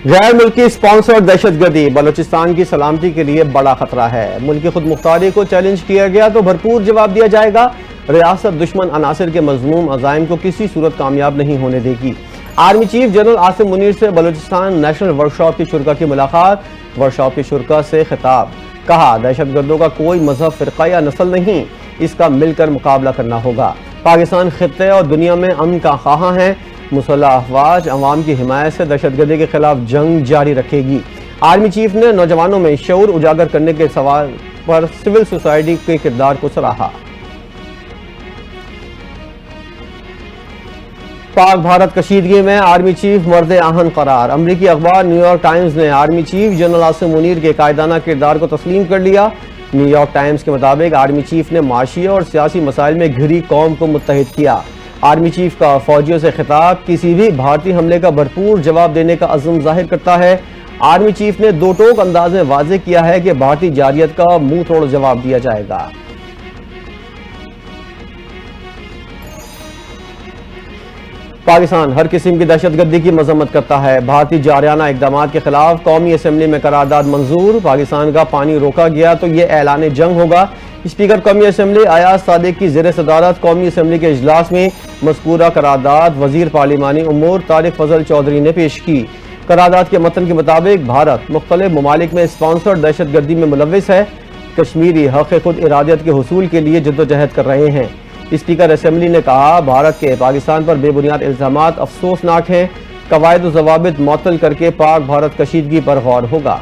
غیر ملکی اسپانسر دہشت گردی بلوچستان کی سلامتی کے لیے بڑا خطرہ ہے۔ ملکی خود مختاری کو چیلنج کیا گیا تو بھرپور جواب دیا جائے گا۔ ریاست دشمن عناصر کے مذموم عزائم کو کسی صورت کامیاب نہیں ہونے دے گی۔ Army chief general Asim Munir سے بلوچستان نیشنل ورکشاپ کی شرکا کی ملاقات۔ ورکشاپ کی شرکا سے خطاب، کہا دہشت گردوں کا کوئی مذہب، فرقہ یا نسل نہیں، اس کا مل کر مقابلہ کرنا ہوگا۔ پاکستان خطے اور دنیا میں امن کا خواہاں ہے۔ مسلح افواج عوام کی حمایت سے دہشت گردی کے خلاف جنگ جاری رکھے گی۔ آرمی چیف نے نوجوانوں میں شعور اجاگر کرنے کے سوال پر سول سوسائٹی کے کردار کو سراہا۔ پاک بھارت کشیدگی میں آرمی چیف مرد آہن قرار۔ امریکی اخبار نیو یارک ٹائمز نے army chief general Asim Munir کے قائدانہ کردار کو تسلیم کر لیا۔ نیو یارک ٹائمز کے مطابق آرمی چیف نے معاشی اور سیاسی مسائل میں گھری قوم کو متحد کیا۔ آرمی چیف کا فوجیوں سے خطاب کسی بھی بھارتی حملے کا بھرپور جواب دینے کا عزم ظاہر کرتا ہے۔ آرمی چیف نے دو ٹوک انداز میں واضح کیا ہے کہ بھارتی جارحیت کا منہ توڑ جواب دیا جائے گا۔ پاکستان ہر قسم کی دہشت گردی کی مذمت کرتا ہے۔ بھارتی جارحانہ اقدامات کے خلاف قومی اسمبلی میں قرارداد منظور۔ پاکستان کا پانی روکا گیا تو یہ اعلان جنگ ہوگا۔ اسپیکر قومی اسمبلی ایاز صادق کی زیر صدارت قومی اسمبلی کے اجلاس میں مذکورہ قرارداد وزیر پارلیمانی امور طارق فضل چودھری نے پیش کی۔ قرارداد کے متن کے مطابق بھارت مختلف ممالک میں اسپانسر دہشت گردی میں ملوث ہے، کشمیری حق خود ارادیت کے حصول کے لیے جدوجہد کر رہے ہیں۔ اسپیکر اسمبلی نے کہا بھارت کے پاکستان پر بے بنیاد الزامات افسوسناک ہیں، قواعد و ضوابط معطل کر کے پاک بھارت کشیدگی پر غور ہوگا۔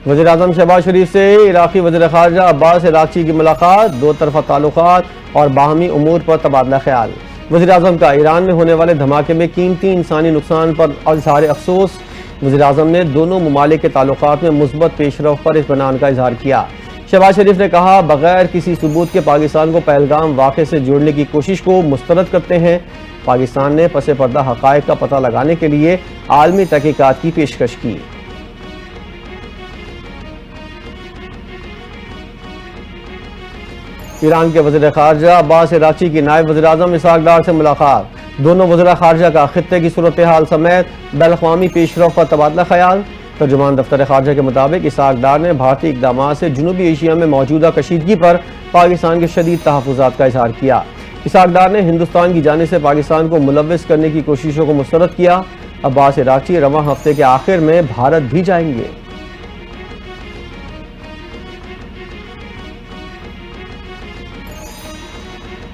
وزیر اعظم شہباز شریف سے عراقی وزیر خارجہ عباس عراقچی کی ملاقات، دو طرفہ تعلقات اور باہمی امور پر تبادلہ خیال۔ وزیر اعظم کا ایران میں ہونے والے دھماکے میں قیمتی انسانی نقصان پر اظہار افسوس۔ وزیر اعظم نے دونوں ممالک کے تعلقات میں مثبت پیش رفت پر اطمینان کا اظہار کیا۔ شہباز شریف نے کہا بغیر کسی ثبوت کے پاکستان کو پہلگام واقعے سے جوڑنے کی کوشش کو مسترد کرتے ہیں۔ پاکستان نے پس پردہ حقائق کا پتہ لگانے کے لیے عالمی تحقیقات کی پیشکش کی۔ ایران کے وزیر خارجہ عباس عراقچی کی نائب وزیر اعظم اسحاق ڈار سے ملاقات۔ دونوں وزراء خارجہ کا خطے کی صورتحال سمیت بین الاقوامی پیش رفت پر تبادلہ خیال۔ ترجمان دفتر خارجہ کے مطابق اسحاق ڈار نے بھارتی اقدامات سے جنوبی ایشیا میں موجودہ کشیدگی پر پاکستان کے شدید تحفظات کا اظہار کیا۔ اسحاق ڈار نے ہندوستان کی جانب سے پاکستان کو ملوث کرنے کی کوششوں کو مسترد کیا۔ عباس عراقچی رواں ہفتے کے آخر میں بھارت بھی جائیں گے۔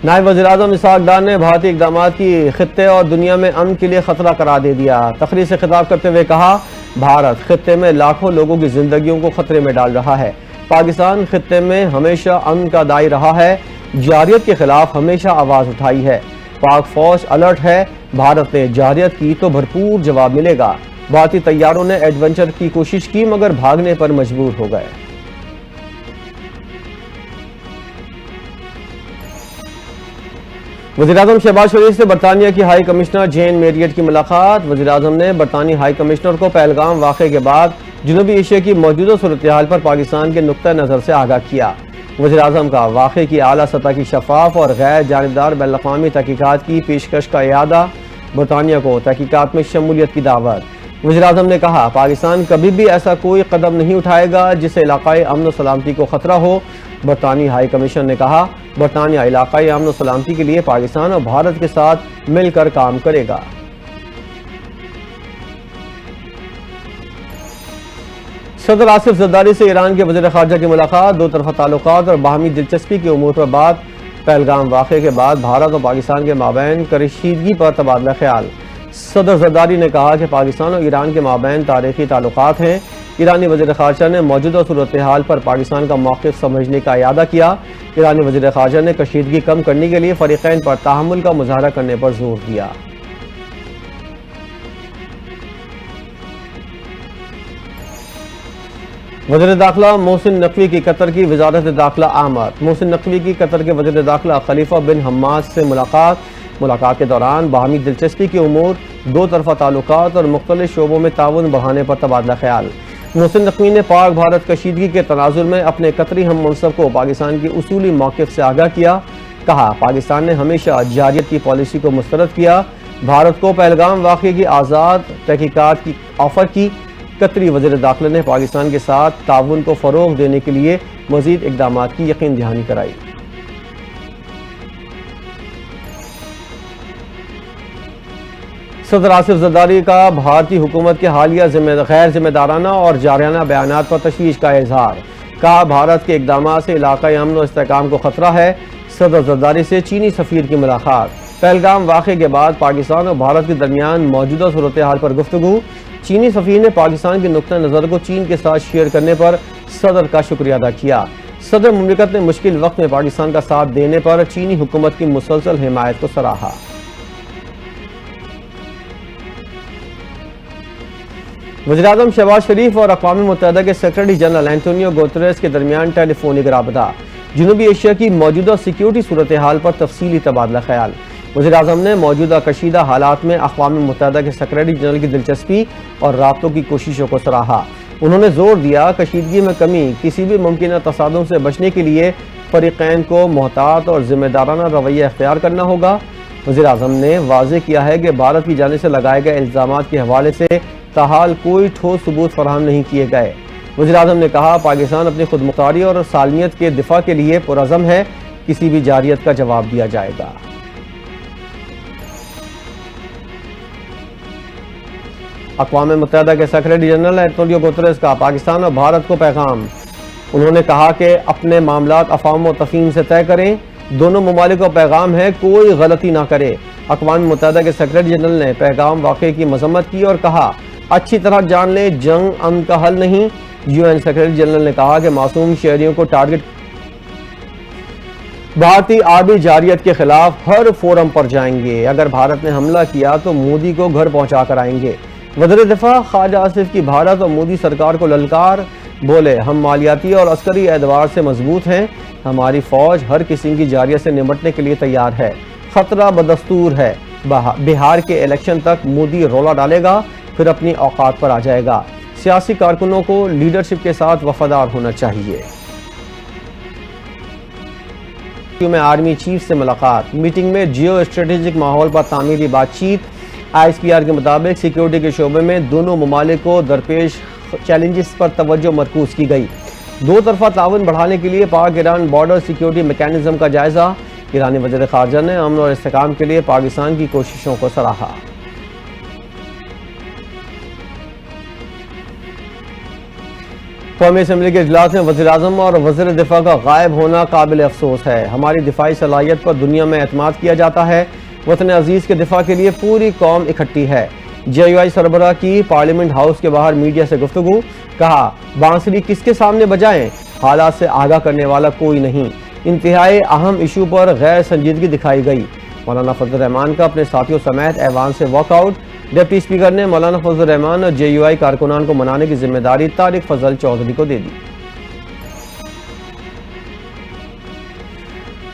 نائب وزیر اعظم اسحاق ڈار نے بھارتی اقدامات کی خطے اور دنیا میں امن کے لیے خطرہ قرار دے دیا۔ تقریر سے خطاب کرتے ہوئے کہا بھارت خطے میں لاکھوں لوگوں کی زندگیوں کو خطرے میں ڈال رہا ہے۔ پاکستان خطے میں ہمیشہ امن کا داعی رہا ہے، جارحیت کے خلاف ہمیشہ آواز اٹھائی ہے۔ پاک فوج الرٹ ہے، بھارت نے جارحیت کی تو بھرپور جواب ملے گا۔ بھارتی طیاروں نے ایڈونچر کی کوشش کی مگر بھاگنے پر مجبور ہو گئے۔ وزیر اعظم شہباز شریف سے برطانیہ کی ہائی کمشنر جین میریٹ کی ملاقات۔ وزیر اعظم نے برطانوی ہائی کمشنر کو پہلگام واقعے کے بعد جنوبی ایشیا کی موجودہ صورتحال پر پاکستان کے نقطہ نظر سے آگاہ کیا۔ وزیر اعظم کا واقعے کی اعلیٰ سطح کی شفاف اور غیر جانبدار بین الاقوامی تحقیقات کی پیشکش کا اعادہ، برطانیہ کو تحقیقات میں شمولیت کی دعوت۔ وزیر اعظم نے کہا پاکستان کبھی بھی ایسا کوئی قدم نہیں اٹھائے گا جس سے علاقائی امن و سلامتی کو خطرہ ہو۔ برطانوی ہائی کمیشن نے کہا برطانیہ علاقائی امن و سلامتی کے لیے پاکستان اور بھارت کے ساتھ مل کر کام کرے گا۔ صدر آصف زرداری سے ایران کے وزیر خارجہ کی ملاقات، دو طرفہ تعلقات اور باہمی دلچسپی کے امور پر بات۔ پہلگام واقعے کے بعد بھارت اور پاکستان کے مابین کشیدگی پر تبادلہ خیال۔ صدر زرداری نے کہا کہ پاکستان اور ایران کے مابین تاریخی تعلقات ہیں۔ ایرانی وزیر خارجہ نے موجودہ صورتحال پر پاکستان کا موقف سمجھنے کا اعادہ کیا۔ ایرانی وزیر خارجہ نے کشیدگی کم کرنے کے لیے فریقین پر تحمل کا مظاہرہ کرنے پر زور دیا۔ وزیر داخلہ محسن نقوی کی قطر کی وزارت داخلہ آمد۔ محسن نقوی کی قطر کے وزیر داخلہ خلیفہ بن حماد سے ملاقات کے دوران باہمی دلچسپی کے امور، دو طرفہ تعلقات اور مختلف شعبوں میں تعاون بڑھانے پر تبادلہ خیال۔ محسن نقوی نے پاک بھارت کشیدگی کے تناظر میں اپنے قطری ہم منصب کو پاکستان کی اصولی موقف سے آگاہ کیا۔ کہا پاکستان نے ہمیشہ جاریت کی پالیسی کو مسترد کیا، بھارت کو پہلگام واقعے کی آزاد تحقیقات کی آفر کی۔ قطری وزیر داخلہ نے پاکستان کے ساتھ تعاون کو فروغ دینے کے لیے مزید اقدامات کی یقین دہانی کرائی۔ صدر آصف زرداری کا بھارتی حکومت کے حالیہ غیر ذمہ دارانہ اور جارحانہ بیانات پر تشویش کا اظہار، کہا بھارت کے اقدامات سے علاقائی امن و استحکام کو خطرہ ہے۔ صدر زرداری سے چینی سفیر کی ملاقات، پہلگام واقعے کے بعد پاکستان اور بھارت کے درمیان موجودہ صورتحال پر گفتگو، چینی سفیر نے پاکستان کے نقطہ نظر کو چین کے ساتھ شیئر کرنے پر صدر کا شکریہ ادا کیا۔ صدر مملکت نے مشکل وقت میں پاکستان کا ساتھ دینے پر چینی حکومت کی مسلسل حمایت کو سراہا۔ وزیراعظم شہباز شریف اور اقوام متحدہ کے سیکرٹری جنرل اینٹونیو گوتریس کے درمیان ٹیلی فونک رابطہ، جنوبی ایشیا کی موجودہ سیکیورٹی صورتحال پر تفصیلی تبادلہ خیال۔ وزیراعظم نے موجودہ کشیدہ حالات میں اقوام متحدہ کے سیکرٹری جنرل کی دلچسپی اور رابطوں کی کوششوں کو سراہا۔ انہوں نے زور دیا کشیدگی میں کمی، کسی بھی ممکنہ تصادم سے بچنے کے لیے فریقین کو محتاط اور ذمہ دارانہ رویہ اختیار کرنا ہوگا۔ وزیراعظم نے واضح کیا ہے کہ بھارت کی جانب سے لگائے گئے الزامات کے حوالے سے تاحال کوئی ٹھوس ثبوت فراہم نہیں کیے گئے۔ وزیراعظم نے کہا پاکستان اپنی خود مختاری اور سالمیت کے دفاع کے لیے پرعزم ہے، کسی بھی جارحیت کا جواب دیا جائے گا۔ اقوام متحدہ کے سیکرٹری جنرل اینٹونیو گوتریس کا پاکستان اور بھارت کو پیغام، انہوں نے کہا کہ اپنے معاملات افہام و تفہیم سے طے کریں، دونوں ممالک کو پیغام ہے کوئی غلطی نہ کرے۔ اقوام متحدہ کے سیکرٹری جنرل نے پہلگام واقعے کی مذمت کی اور کہا اچھی طرح جان لیں جنگ امن کا حل نہیں۔ یو این سیکرٹری جنرل نے کہا کہ معصوم شہریوں کو ٹارگٹ بھارتی آبی جارحیت کے خلاف ہر فورم پر جائیں گے، اگر بھارت نے حملہ کیا تو مودی کو گھر پہنچا کر آئیں گے۔ وزیر دفاع خواجہ آصف کی بھارت اور مودی سرکار کو للکار، بولے ہم مالیاتی اور عسکری اعتبار سے مضبوط ہیں، ہماری فوج ہر قسم کی جارحیت سے نمٹنے کے لیے تیار ہے، خطرہ بدستور ہے، بہار کے الیکشن تک مودی رولا ڈالے گا پھر اپنی اوقات پر آ جائے گا، سیاسی کارکنوں کو لیڈرشپ کے ساتھ وفادار ہونا چاہیے۔ میں آرمی چیف سے ملاقات، میٹنگ میں جیو اسٹریٹجک ماحول پر تعمیری بات چیت۔ آئی ایس پی آر کے مطابق سیکیورٹی کے شعبے میں دونوں ممالک کو درپیش چیلنجز پر توجہ مرکوز کی گئی۔ دو طرفہ تعاون بڑھانے کے لیے پاک ایران بارڈر سیکیورٹی میکانزم کا جائزہ، ایرانی وزیر خارجہ نے امن اور استحکام کے لیے پاکستان کی کوششوں کو سراہا۔ قومی اسمبلی کے اجلاس میں وزیراعظم اور وزیر دفاع کا غائب ہونا قابل افسوس ہے، ہماری دفاعی صلاحیت پر دنیا میں اعتماد کیا جاتا ہے، وطن عزیز کے دفاع کے لیے پوری قوم اکٹھی ہے۔ جے یو آئی سربراہ کی پارلیمنٹ ہاؤس کے باہر میڈیا سے گفتگو، کہا بانسری کس کے سامنے بجائیں، حالات سے آگاہ کرنے والا کوئی نہیں، انتہائی اہم ایشو پر غیر سنجیدگی دکھائی گئی۔ مولانا فضل الرحمان کا اپنے ساتھیوں سمیت ایوان سے واک آؤٹ، ڈپٹی اسپیکر نے مولانا فضل الرحمان اور جے یو آئی کارکنان کو منانے کی ذمہ داری طارق فضل چودھری کو دے دی۔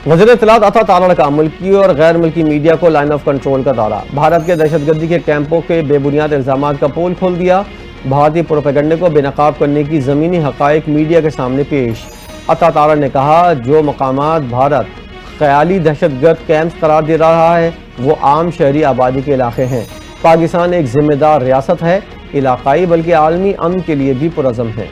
وزیر اطلاعات عطا تارڑ کا ملکی اور غیر ملکی میڈیا کو لائن آف کنٹرول کا دورہ، بھارت کے دہشت گردی کے کیمپوں کے بے بنیاد الزامات کا پول کھول دیا، بھارتی پروپیگنڈے کو بے نقاب کرنے کی زمینی حقائق میڈیا کے سامنے پیش۔ عطا تارڑ نے کہا جو مقامات بھارت خیالی دہشت گرد کیمپس قرار دے رہا ہے وہ عام شہری آبادی کے علاقے ہیں، پاکستان ایک ذمہ دار ریاست ہے، علاقائی بلکہ عالمی امن کے لیے بھی پرعزم ہے۔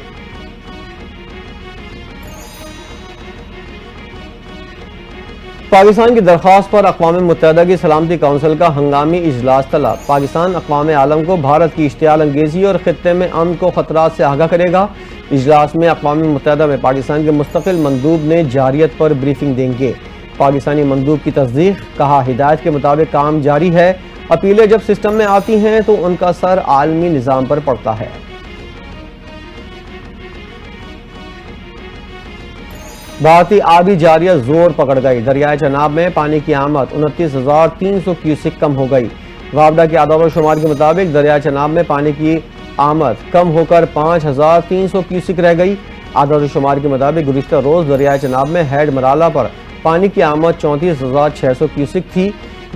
پاکستان کی درخواست پر اقوام متحدہ کی سلامتی کونسل کا ہنگامی اجلاس طلب، پاکستان اقوام عالم کو بھارت کی اشتعال انگیزی اور خطے میں امن کو خطرات سے آگاہ کرے گا۔ اجلاس میں اقوام متحدہ میں پاکستان کے مستقل مندوب نے جارحیت پر بریفنگ دیں گے، پاکستانی مندوب کی تصدیق، کہا ہدایت کے مطابق کام جاری ہے، اپیلیں جب سسٹم میں آتی ہیں تو ان کا اثر عالمی نظام پر پڑتا ہے۔ بھارتی آبی جارحیت زور پکڑ گئی، دریائے چناب میں پانی کی آمد 29,300 کیوسک کم ہو گئی۔ وابڈا کے اعداد و شمار کے مطابق دریائے چناب میں پانی کی آمد کم ہو کر 5,300 کیوسک رہ گئی۔ اعداد و شمار کے مطابق گزشتہ روز دریائے چناب میں ہیڈ مرالہ پر پانی کی آمد 34,600 کیوسک تھی۔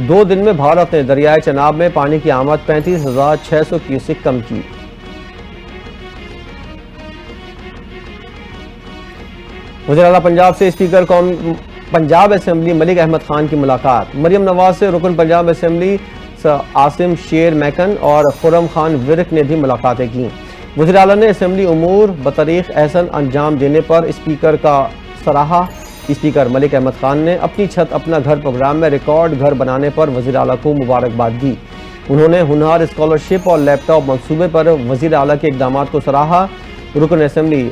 2 دن میں بھارت نے دریائے چناب میں پانی کی آمد 35,600 کیوسک کم کی۔ وزیر اعلیٰ پنجاب سے اسپیکر قوم پنجاب اسمبلی ملک احمد خان کی ملاقات، مریم نواز سے رکن پنجاب اسمبلی عاصم شیر میکن اور خرم خان ورک نے بھی ملاقاتیں کی۔ وزیر اعلیٰ نے اسمبلی امور بطریق احسن انجام دینے پر اسپیکر کا سراہا۔ اسپیکر ملک احمد خان نے اپنی چھت اپنا گھر پروگرام میں ریکارڈ گھر بنانے پر وزیر اعلیٰ کو مبارکباد دی۔ انہوں نے ہنہار اسکالرشپ اور لیپ ٹاپ منصوبے پر وزیر اعلیٰ کے اقدامات کو سراہا۔ رکن اسمبلی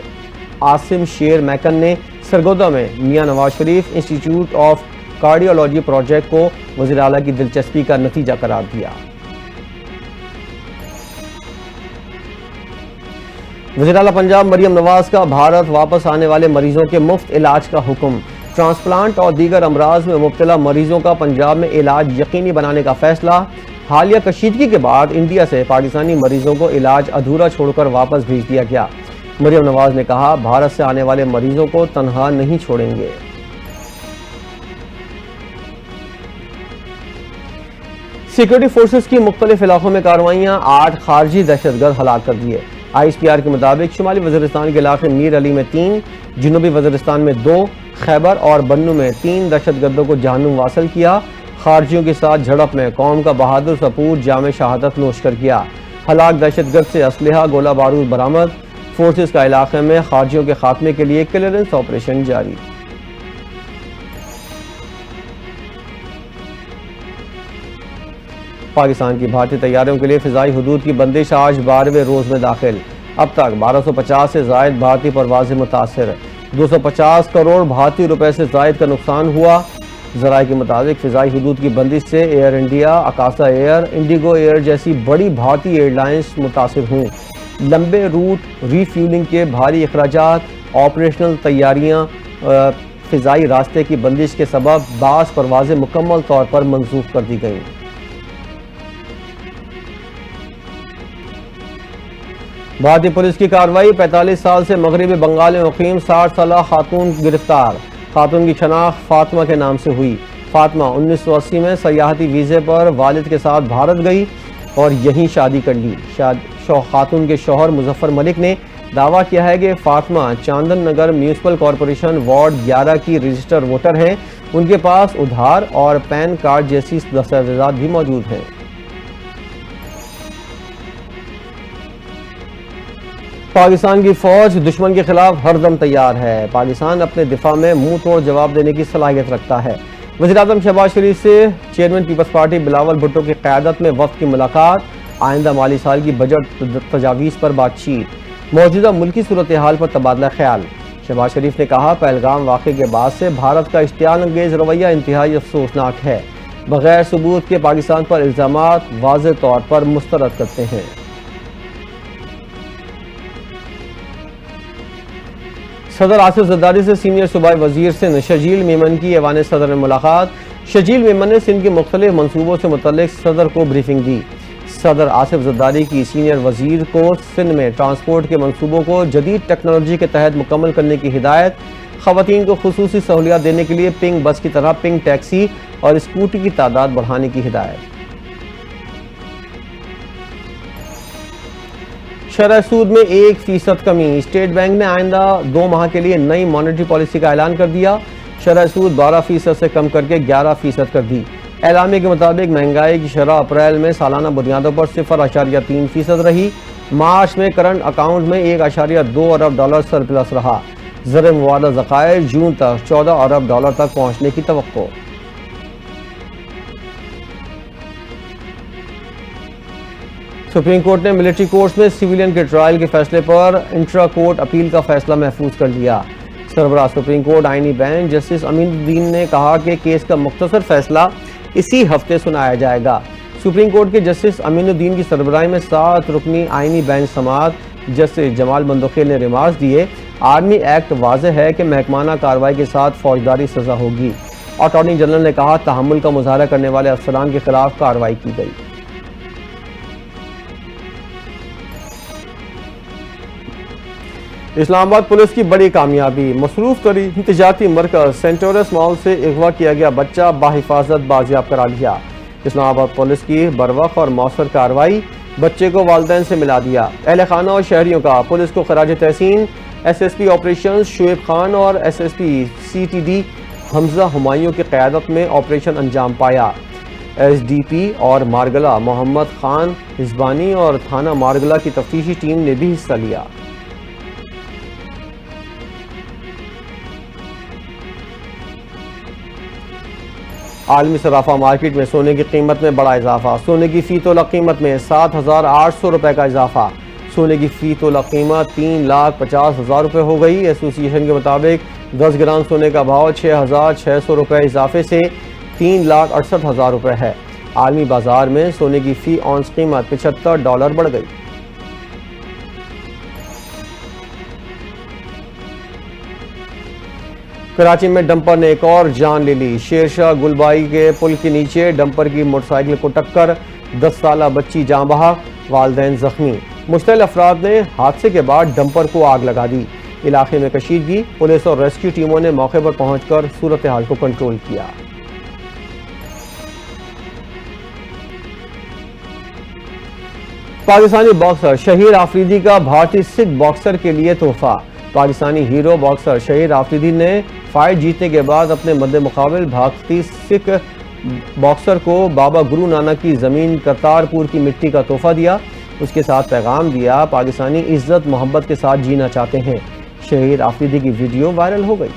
عاصم شیر میکن نے سرگودا میں Mian Nawaz Sharif institute of cardiology project کو وزیر اعلیٰ کی دلچسپی کا نتیجہ قرار دیا۔ وزیر اعلیٰ پنجاب مریم نواز کا بھارت واپس آنے والے مریضوں کے مفت علاج کا حکم۔ ٹرانسپلانٹ اور دیگر امراض میں مبتلا مریضوں کا پنجاب میں علاج یقینی بنانے کا فیصلہ۔ حالیہ کشیدگی کے بعد انڈیا سے پاکستانی مریضوں کو علاج ادھورا چھوڑ کر واپس بھیج دیا گیا۔ مریم نواز نے کہا، بھارت سے آنے والے مریضوں کو تنہا نہیں چھوڑیں گے۔ سیکورٹی فورسز کی مختلف علاقوں میں کارروائیاں، 8 خارجی دہشت گرد ہلاک کر دیے۔ آئی ایس پی آر کے مطابق شمالی وزیرستان کے علاقے میر علی میں 3، جنوبی وزیرستان میں 2، خیبر اور بنو میں 3 دہشت گردوں کو جہنم واصل کیا۔ خارجیوں کے ساتھ جھڑپ میں قوم کا بہادر سپور جام شہادت نوش کر گیا۔ ہلاک دہشت گرد سے اسلحہ گولہ بارود برآمد۔ فورسز کا علاقے میں خارجیوں کے خاتمے کے لیے کلیئرنس آپریشن جاری۔ پاکستان کی بھارتی طیاروں کے لیے فضائی حدود کی بندش آج 12ویں روز میں داخل۔ اب تک 1250 سے زائد بھارتی پروازیں متاثر، 250 کروڑ بھارتی روپے سے زائد کا نقصان ہوا۔ ذرائع کے مطابق فضائی حدود کی بندش سے ایئر انڈیا، اکاسا ایئر، انڈیگو ایئر جیسی بڑی بھارتی ایئر لائنز متاثر ہوں۔ لمبے روٹ، ری فیولنگ کے بھاری اخراجات، آپریشنل تیاریاں، فضائی راستے کی بندش کے سبب بعض پروازیں مکمل طور پر منسوخ کر دی گئیں۔ بھارتی پولیس کی کارروائی، 45 سال سے مغربی بنگال میں مقیم 60 سالہ خاتون گرفتار۔ خاتون کی شناخت فاطمہ کے نام سے ہوئی۔ فاطمہ 1980 میں سیاحتی ویزے پر والد کے ساتھ بھارت گئی اور یہیں شادی کر لی۔ خاتون کے شوہر مظفر ملک نے دعویٰ کیا ہے کہ Fatima Chandan Nagar municipal corporation ward 11 کی رجسٹر ووٹر ہیں۔ ان کے پاس آدھار اور پین کارڈ جیسی دستاویزات بھی موجود ہیں۔ پاکستان کی فوج دشمن کے خلاف ہر دم تیار ہے۔ پاکستان اپنے دفاع میں منہ توڑ جواب دینے کی صلاحیت رکھتا ہے۔ وزیر اعظم شہباز شریف سے chairman peoples party Bilawal Bhutto کی قیادت میں وفد کی ملاقات۔ آئندہ مالی سال کی بجٹ تجاویز پر بات چیت۔ موجودہ ملکی صورتحال پر تبادلہ خیال۔ شہباز شریف نے کہا، پہلگام واقعے کے بعد سے بھارت کا اشتعال انگیز رویہ انتہائی افسوسناک ہے۔ بغیر ثبوت کے پاکستان پر الزامات واضح طور پر مسترد کرتے ہیں۔ صدر آصف زرداری سے سینئر صوبائی وزیر سے شجیل میمن کی ایوان صدر میں ملاقات۔ شجیل میمن نے سندھ کے مختلف منصوبوں سے متعلق صدر کو بریفنگ دی۔ صدر آصف زرداری کی سینئر وزیر کو سندھ میں ٹرانسپورٹ کے منصوبوں کو جدید ٹیکنالوجی کے تحت مکمل کرنے کی ہدایت۔ خواتین کو خصوصی سہولیات دینے کے لیے پنک بس کی طرح پنک ٹیکسی اور اسکوٹی کی تعداد بڑھانے کی ہدایت۔ شرح سود میں 1% کمی۔ اسٹیٹ بینک نے آئندہ 2 ماہ کے لیے نئی مانیٹری پالیسی کا اعلان کر دیا۔ شرح سود 12% سے کم کر کے 11% کر دی۔ اعلامیہ کے مطابق مہنگائی کی شرح اپریل میں سالانہ بنیادوں پر 0.3% رہی۔ مارچ میں کرنٹ اکاؤنٹ میں $1.2 ارب سرپلس رہا۔ زر موادہ ذخائر جون تک $14 ارب تک پہنچنے کی توقع۔ سپریم کورٹ نے ملٹری کورٹس میں سویلین کے ٹرائل کے فیصلے پر انٹرا کورٹ اپیل کا فیصلہ محفوظ کر لیا۔ سربراہ سپریم کورٹ آئینی بینچ جسٹس امین الدین نے کہا کہ کیس کا مختصر فیصلہ اسی ہفتے سنایا جائے گا۔ سپریم کورٹ کے جسٹس امین الدین کی سربراہی میں 7 رکنی آئینی بینچ سماعت جسٹس جمال بندوخیل نے ریمارکس دیے، آرمی ایکٹ واضح ہے کہ محکمانہ کارروائی کے ساتھ فوجداری سزا ہوگی۔ اٹارنی جنرل نے کہا، تحمل کا مظاہرہ کرنے والے افسران کے خلاف کارروائی کی گئی۔ اسلام آباد پولیس کی بڑی کامیابی، مصروف ترین تجارتی مرکز سینٹورس مال سے اغوا کیا گیا بچہ بحفاظت بازیاب کرا لیا۔ اسلام آباد پولیس کی بروقت اور مؤثر کارروائی، بچے کو والدین سے ملا دیا۔ اہل خانہ اور شہریوں کا پولیس کو خراج تحسین۔ S S P operations Shoaib Khan اور S S P C T D Hamza Humayun کی قیادت میں آپریشن انجام پایا۔ ایس ڈی پی اور مارگلہ محمد خان حزبانی اور تھانہ مارگلہ کی تفتیشی ٹیم نے بھی حصہ لیا۔ عالمی صرافہ مارکیٹ میں سونے کی قیمت میں بڑا اضافہ، سونے کی فی تولہ قیمت میں 7,800 روپے کا اضافہ، سونے کی فی تولہ قیمت 3,50,000 روپے ہو گئی۔ ایسوسی ایشن کے مطابق 10 گرام سونے کا بھاؤ 6,600 روپے اضافے سے 3,68,000 روپے ہے۔ عالمی بازار میں سونے کی فی اونس قیمت $75 بڑھ گئی۔ کراچی میں ڈمپر نے ایک اور جان لے لی، شیرشاہ گلبائی کے پل کے نیچے ڈمپر کی موٹر سائیکل کو ٹکر، 10 سالہ بچی جاں بحق، والدین زخمی۔ مشتعل افراد نے حادثے کے بعد ڈمپر کو آگ لگا دی۔ علاقے میں کشیدگی، پولیس اور ریسکیو ٹیموں نے موقع پر پہنچ کر صورتحال کو کنٹرول کیا۔ پاکستانی باکسر شہیر آفریدی کا بھارتی سکھ باکسر کے لیے تحفہ۔ پاکستانی ہیرو باکسر شہیر آفریدی نے فائٹ جیتنے کے بعد اپنے مد مقابل بھارتی سکھ باکسر کو بابا گرو نانک کی زمین کرتارپور کی مٹی کا تحفہ دیا۔ اس کے ساتھ پیغام دیا، پاکستانی عزت محبت کے ساتھ جینا چاہتے ہیں۔ شہیر آفریدی کی ویڈیو وائرل ہو گئی۔